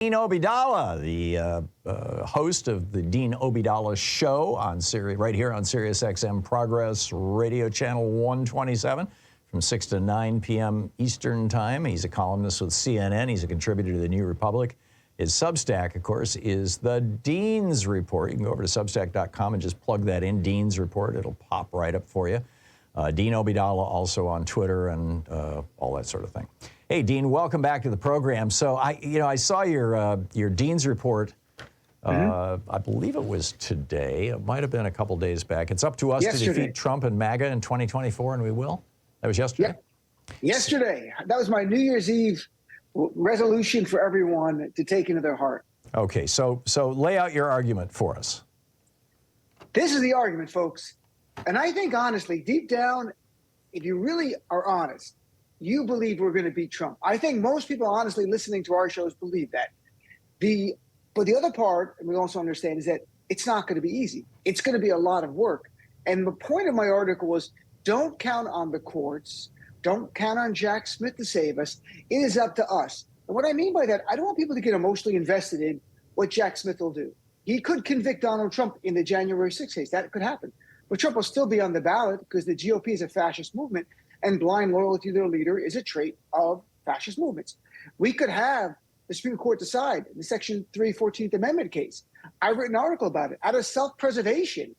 Dean Obeidallah, the host of the Dean Obeidallah Show on right here on Sirius XM Progress Radio Channel 127 from 6 to 9 p.m. Eastern Time. He's a columnist with CNN. He's a contributor to the New Republic. His Substack, of course, is the Dean's Report. You can go over to Substack.com and just plug that in, Dean's Report. It'll pop right up for you. Dean Obeidallah also on Twitter and all that sort of thing. Hey, Dean, welcome back to the program. So I saw your Dean's Report. I believe it was today. It might have been a couple days back. It's up to us to defeat Trump and MAGA in 2024, and we will. That was yesterday? Yeah. Yesterday. That was my New Year's Eve resolution for everyone to take into their heart. Okay, so lay out your argument for us. This is the argument, folks. And I think, honestly, deep down, if you really are honest, you believe we're going to beat Trump. I think most people, honestly, listening to our shows believe that. But the other part, and we also understand, is that it's not going to be easy. It's going to be a lot of work. And the point of my article was, don't count on the courts. Don't count on Jack Smith to save us. It is up to us. And what I mean by that, I don't want people to get emotionally invested in what Jack Smith will do. He could convict Donald Trump in the January 6th case. That could happen. But Trump will still be on the ballot because the GOP is a fascist movement, and blind loyalty to their leader is a trait of fascist movements. We could have the Supreme Court decide in the Section 3 14th Amendment case. I wrote an article about it. Out of self-preservation,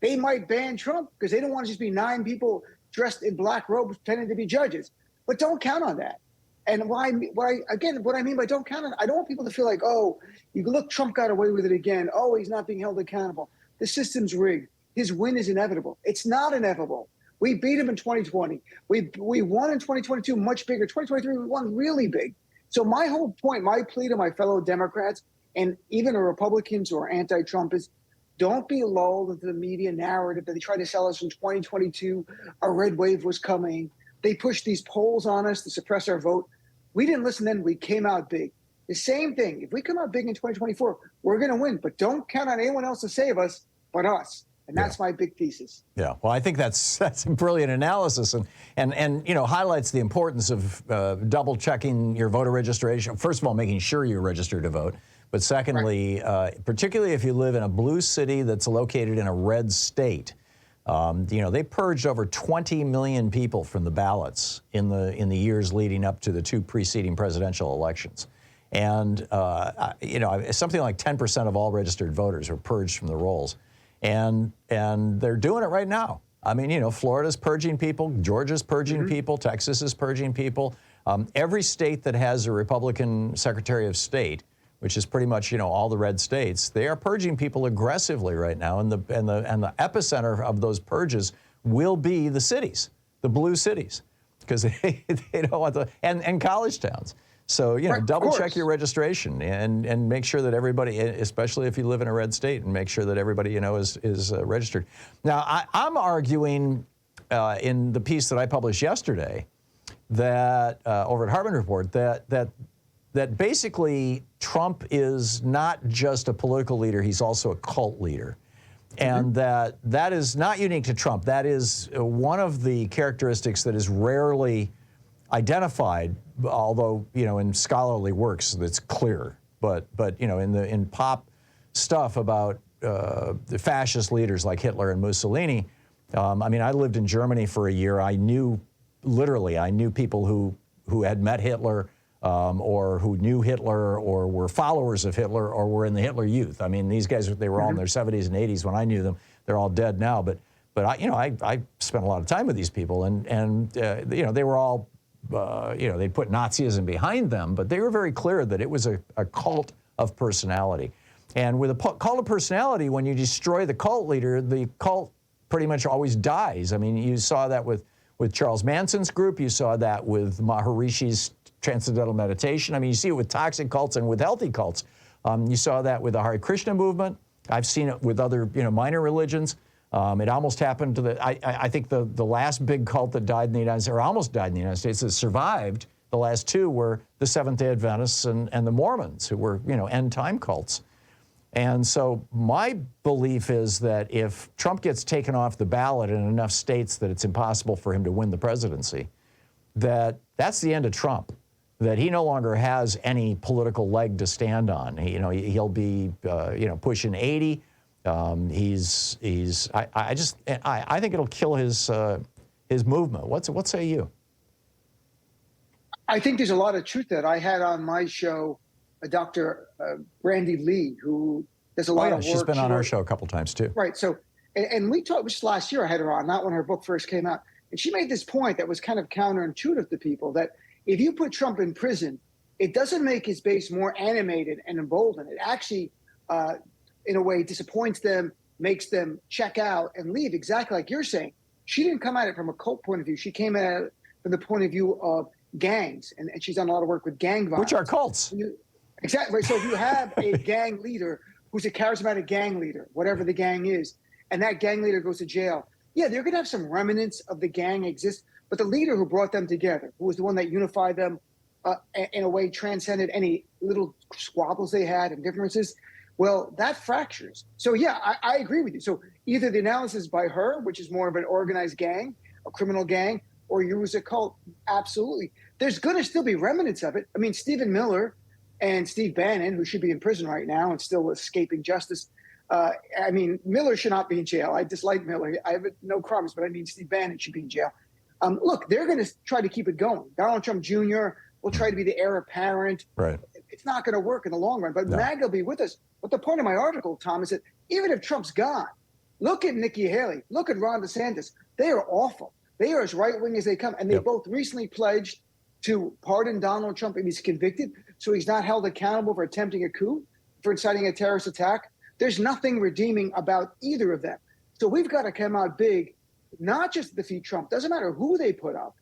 they might ban Trump because they don't want to just be 9 people dressed in black robes pretending to be judges. But don't count on that. And what I mean by don't count on it, I don't want people to feel like, oh, you look, Trump got away with it again. Oh, he's not being held accountable. The system's rigged. His win is inevitable. It's not inevitable. We beat him in 2020. We won in 2022, much bigger. 2023, we won really big. So my whole point, my plea to my fellow Democrats and even the Republicans who are anti-Trump is, don't be lulled into the media narrative that they tried to sell us in 2022. A red wave was coming. They pushed these polls on us to suppress our vote. We didn't listen then. We came out big. The same thing. If we come out big in 2024, we're going to win. But don't count on anyone else to save us but us. And that's my big thesis. Yeah, well, I think that's a brilliant analysis and highlights the importance of double checking your voter registration. First of all, making sure you're registered to vote. But secondly, particularly if you live in a blue city that's located in a red state, they purged over 20 million people from the ballots in the years leading up to the 2 preceding presidential elections. And, something like 10% of all registered voters were purged from the rolls. And they're doing it right now. I mean, Florida's purging people, Georgia's purging people, Texas is purging people. Every state that has a Republican Secretary of State, which is pretty much, all the red states, they are purging people aggressively right now. And the epicenter of those purges will be the cities, the blue cities, because they don't want and college towns. So, double check your registration and make sure that everybody, especially if you live in a red state, and make sure that everybody, is registered. Now, I'm arguing in the piece that I published yesterday that over at Hartmann Report that basically Trump is not just a political leader, he's also a cult leader. And that is not unique to Trump. That is one of the characteristics that is rarely identified, although, in scholarly works that's clear. But in pop stuff about the fascist leaders like Hitler and Mussolini, I lived in Germany for a year. I knew people who had met Hitler, or who knew Hitler, or were followers of Hitler, or were in the Hitler Youth. I mean, these guys, they were all in their 70s and 80s when I knew them. They're all dead now. But I spent a lot of time with these people, and they were all, they put Nazism behind them, but they were very clear that it was a cult of personality. And with a cult of personality, when you destroy the cult leader, the cult pretty much always dies. I mean, you saw that with Charles Manson's group. You saw that with Maharishi's Transcendental Meditation. I mean, you see it with toxic cults and with healthy cults. You saw that with the Hare Krishna movement. I've seen it with other, minor religions. It almost happened to I think the last big cult that died in the United States, or almost died in the United States, that survived, the last 2 were the Seventh-day Adventists and the Mormons, who were, end-time cults. And so my belief is that if Trump gets taken off the ballot in enough states that it's impossible for him to win the presidency, that's the end of Trump. that he no longer has any political leg to stand on. He'll be, pushing 80. I think it'll kill his movement. What say you? I think there's a lot of truth that I had on my show, Dr. Brandy Lee, who does a lot of work. She's been on our show a couple times too. Right. So, and we talked, just last year I had her on, not when her book first came out. And she made this point that was kind of counterintuitive to people, that if you put Trump in prison, it doesn't make his base more animated and emboldened. It actually, in a way, disappoints them, makes them check out and leave, exactly like you're saying. She didn't come at it from a cult point of view. She came at it from the point of view of gangs, and she's done a lot of work with gang violence. Which are cults. Exactly. So if you have a gang leader who's a charismatic gang leader, whatever the gang is, and that gang leader goes to jail, yeah, they're going to have some remnants of the gang exist, but the leader who brought them together, who was the one that unified them, in a way transcended any little squabbles they had and differences, well, that fractures. So yeah, I agree with you. So either the analysis by her, which is more of an organized gang, a criminal gang, or you as a cult, absolutely. There's going to still be remnants of it. I mean, Stephen Miller and Steve Bannon, who should be in prison right now and still escaping justice. I mean, Miller should not be in jail. I dislike Miller. I have no crimes, but I mean, Steve Bannon should be in jail. Look, they're going to try to keep it going. Donald Trump Jr. will try to be the heir apparent. Right. It's not going to work in the long run, but No. MAGA will be with us. But the point of my article, Tom, is that even if Trump's gone, look at Nikki Haley, look at Ron DeSantis. They are awful. They are as right-wing as they come. And they both recently pledged to pardon Donald Trump if he's convicted, so he's not held accountable for attempting a coup, for inciting a terrorist attack. There's nothing redeeming about either of them. So we've got to come out big, not just to defeat Trump, doesn't matter who they put up,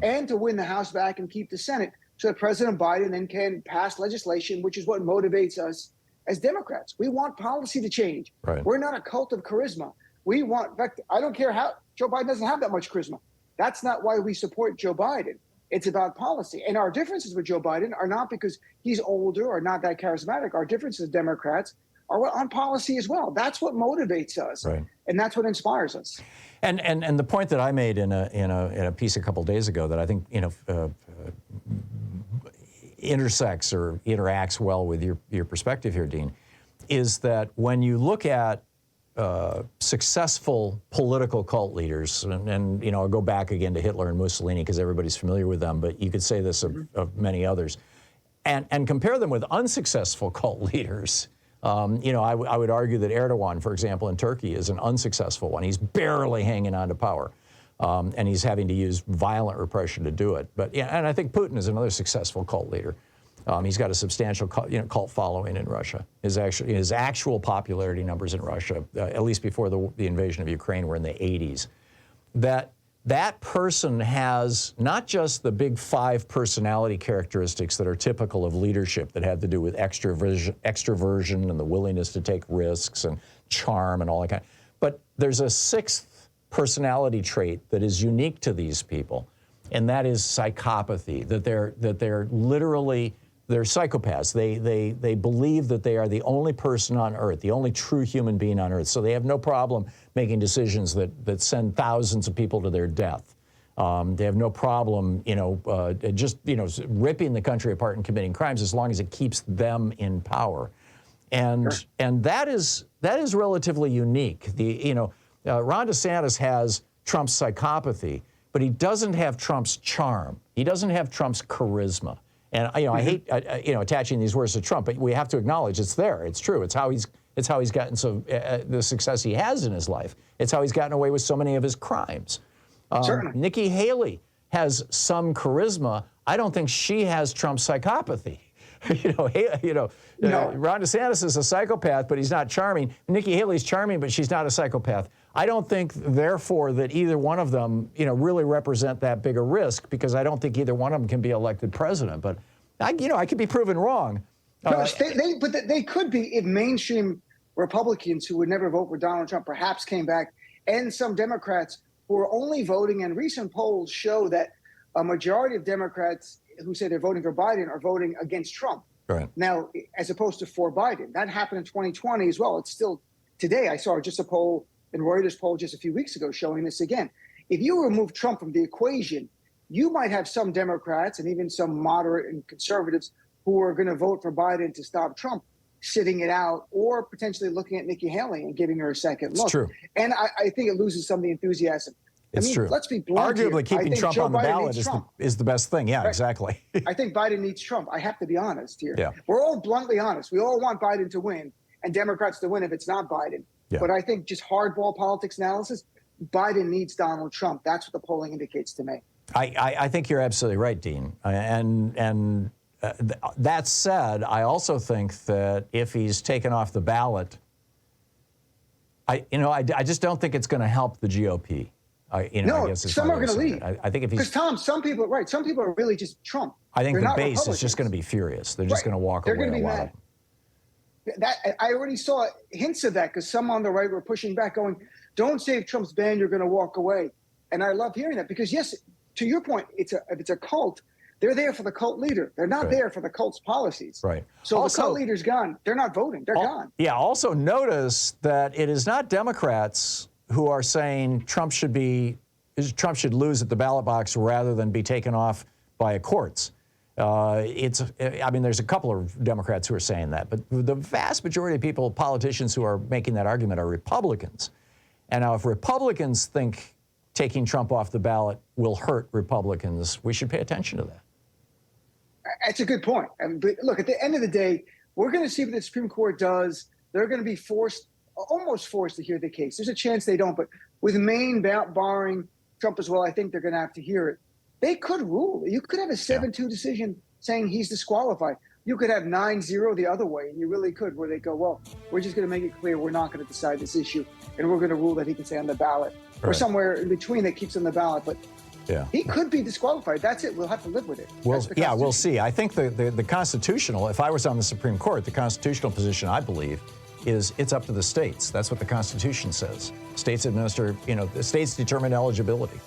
and to win the House back and keep the Senate, so that President Biden then can pass legislation, which is what motivates us as Democrats. We want policy to change. Right. We're not a cult of charisma. We want, in fact, I don't care how, Joe Biden doesn't have that much charisma. That's not why we support Joe Biden. It's about policy. And our differences with Joe Biden are not because he's older or not that charismatic. Our differences as Democrats are on policy as well. That's what motivates us. Right. And that's what inspires us. And the point that I made in a piece a couple days ago that I think intersects or interacts well with your perspective here, Dean, is that when you look at successful political cult leaders, and I'll go back again to Hitler and Mussolini because everybody's familiar with them, but you could say this of many others, and compare them with unsuccessful cult leaders. I would argue that Erdogan, for example, in Turkey is an unsuccessful one. He's barely hanging on to power, and he's having to use violent repression to do it. But and I think Putin is another successful cult leader. He's got a substantial cult following in Russia. His actual popularity numbers in Russia, at least before the invasion of Ukraine, were in the 80s. That person has not just the big 5 personality characteristics that are typical of leadership that have to do with extroversion and the willingness to take risks and charm and all that kind, but there's a 6th personality trait that is unique to these people, and that is psychopathy. That they're literally. They're psychopaths. They believe that they are the only person on earth, the only true human being on earth. So they have no problem making decisions that send thousands of people to their death. They have no problem, just ripping the country apart and committing crimes as long as it keeps them in power. And sure. And that is relatively unique. Ron DeSantis has Trump's psychopathy, but he doesn't have Trump's charm. He doesn't have Trump's charisma. And I hate attaching these words to Trump, but we have to acknowledge it's there. It's true. It's how he's gotten the success he has in his life. It's how he's gotten away with so many of his crimes. Certainly. Nikki Haley has some charisma. I don't think she has Trump's psychopathy. No. Ron DeSantis is a psychopath, but he's not charming. Nikki Haley's charming, but she's not a psychopath. I don't think, therefore, that either one of them, really represent that big a risk, because I don't think either one of them can be elected president. But I could be proven wrong. No, they could be if mainstream Republicans who would never vote for Donald Trump perhaps came back, and some Democrats who are only voting. And recent polls show that a majority of Democrats who say they're voting for Biden are voting against Trump. Right. Now, as opposed to for Biden. That happened in 2020 as well. It's still today. I saw just a poll in Reuters poll just a few weeks ago showing this again. If you remove Trump from the equation, you might have some Democrats and even some moderate and conservatives who are going to vote for Biden to stop Trump sitting it out, or potentially looking at Nikki Haley and giving her a second look. It's true. And I think it loses some of the enthusiasm. It's true. Let's be blunt Arguably, here. keeping Trump on the ballot is the best thing. Yeah, right. Exactly. I think Biden needs Trump. I have to be honest here. Yeah. We're all bluntly honest. We all want Biden to win and Democrats to win if it's not Biden. Yeah. But I think just hardball politics analysis, Biden needs Donald Trump. That's what the polling indicates to me. I think you're absolutely right, Dean. And that said, I also think that if he's taken off the ballot, I just don't think it's going to help the GOP. I guess some are going to leave. I think if he's, because Tom, some people are really just Trump. I think They're the not base is just Republicans. going to be furious. They're just going to walk They're away. going to be mad. That I already saw hints of that, because some on the right were pushing back, going, "Don't say if Trump's banned, you're going to walk away." And I love hearing that, because yes, to your point, if it's a cult, they're there for the cult leader. They're not there for the cult's policies. Right. So Also, the cult leader's gone. They're not voting. They're gone. Yeah. Also notice that it is not Democrats who are saying Trump should lose at the ballot box rather than be taken off by courts. There's a couple of Democrats who are saying that, but the vast majority of people, politicians who are making that argument, are Republicans. And now if Republicans think taking Trump off the ballot will hurt Republicans, we should pay attention to that. That's a good point. But look, at the end of the day, we're going to see what the Supreme Court does. They're going to be almost forced to hear the case. There's a chance they don't, but with Maine barring Trump as well, I think they're going to have to hear it. They could rule. You could have a 7-2 decision saying he's disqualified. You could have 9-0 the other way, and you really could, where they go, well, we're just going to make it clear we're not going to decide this issue, and we're going to rule that he can stay on the ballot, or somewhere in between that keeps on the ballot. But he could be disqualified. That's it. We'll have to live with it. We'll see. I think the constitutional, if I was on the Supreme Court, the constitutional position, I believe, is it's up to the states. That's what the Constitution says. States administer, the states determine eligibility.